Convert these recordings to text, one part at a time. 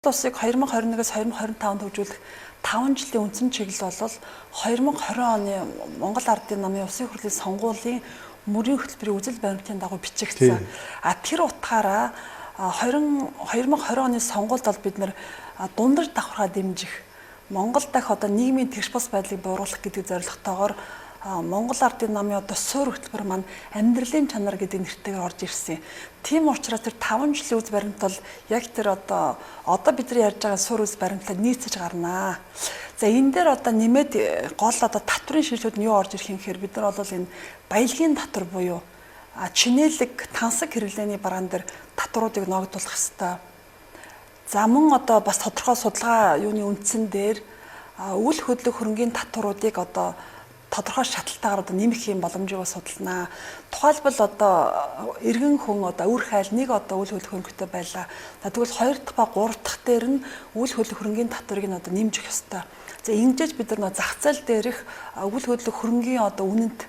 тусыг 2021-ээс 2025-нд хөгжүүлэх 5 жилийн үндсэн чиглэл бол 2020 оны Монгол Ардын намын Улсын хурлын сонгуулийн мөрийн хөтөлбөрийн үзэл баримтын дагуу бичигдсэн. Тэр утгаараа 2020 оны сонгуульд бол бид нэр дундаж давхаргаа дэмжих Монгол дахь одоо нийгмийн тэгш бус байдлыг бууруулах гэдэг зорилготойгоор Монгол Ардын намын одоо суур хөтөлбөр маань амьдралын чанар гэдэг нэртэйгээр орж ирсэн. Тийм учраас тэр 5 жилийн үз баримт бол яг тэр одоо бидний ярьж байгаа суур үз баримтлал нийцэж гарнаа. За энэ дээр одоо нэмээд гол одоо татврын шинжилгүүд нь юу орж ирэх юм гэхээр бид нар бол энэ баялагын татвар буюу чинээлэг тансаг хэрэглээний бараан дээр татваруудыг ногдуулах ёстой. За мөн одоо бас тодорхой судалгаа юуны үндсэн дээр үйл хөдлөх хөрөнгийн татваруудыг одоо тодорхой шатлалтаар одоо нэмэх юм боломжийг судалнаа. Тухайлбал одоо иргэн хүн одоо үр хайл нэг одоо үйл хөдлөх хөрөнгөтэй байлаа. Тэгвэл 2 дахь ба 3 дахь дээр нь үйл хөдлөх хөрөнгийн татварыг нь одоо нэмж өгөх ёстой. За ингэж бид нар зах зээл дээрх үйл хөдлөх хөрөнгийн одоо үнэнд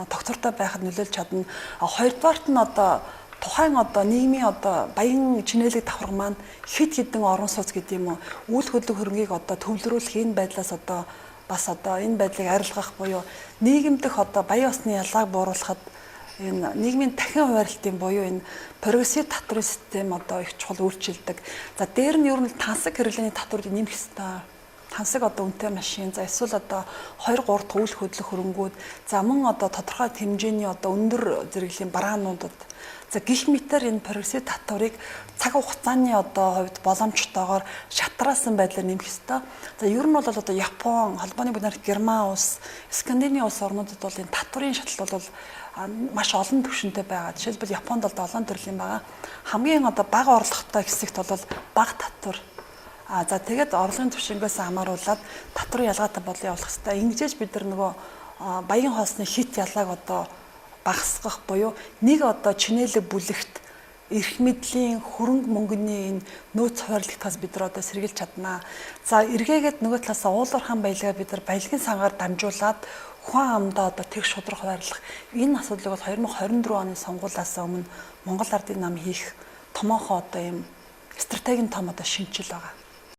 тогтвортой байхад нөлөөлж чадна. Хоёрдугаарт нь одоо тухайн одоо нийгмийн одоо баян чинээлэг давхарга маань хэд хэдэн орон сууц гэдэг юм уу үйл хөдлөх хөрөнгийг одоо төвлөрүүлэх энэ байдлаас одоо бас одоо энэ байдлыг арилгах буюу нийгэмдэх одоо баян усны ялгааг бууруулахад энэ нийгмийн дахин хуваарлтын буюу энэ прогрессив татврын систем одоо их чухал үйлчилдэг. За дээр нь ер нь тансаг хэрэглээний татварыг нэмэх ёстой. Тансаг одоо үнэтэй машин, за эсвэл одоо 2 3 дахь үйл хөдлөх хөрөнгүүд, за мөн одоо тодорхой хэмжээний одоо өндөр зэрэглэлийн бараануудад за гих мэтэр энэ прогрессив татварыг цаг хугацааны одоо хувьд боломжтойгоор шатраасан байдлаар нэмэх ёстой. За ер нь бол одоо Япон, холбооны бүгд найрамд Герман улс, Скандинавийн улс орнуудад бол энэ татврын шатлал бол маш олон түвшинтэй байгаа. Жишээлбэл Японд бол 7 төрлийн байгаа. Хамгийн одоо бага орлоготой хэсэгт бол бага татвар. За тэгээд орлогын түвшингээс хамааруулаад татврын ялгаатай бодлого явуулах хэрэгтэй. Ингэж бид нар нөгөө баян хоосны хит ялгааг одоо багасгах буюу нэг одоо чинээлэг бүлэгт эрх мэдлийн хөрөнгө мөнгөний энэ нөөц хуваарлагдахаас бид нар одоо сэргийлж чаднаа. За эргээгээд нөгөө талаас уулуурхан баялгаа бид нар баялагын сангаар дамжуулаад ухаан амдаа одоо тэг шудрах хуваарлах энэ асуудлыг бол 2024 оны сонгуулиас өмнө Монгол Ардын нам хийх томоохон одоо юм стратегийн том одоо шинжил байгаа.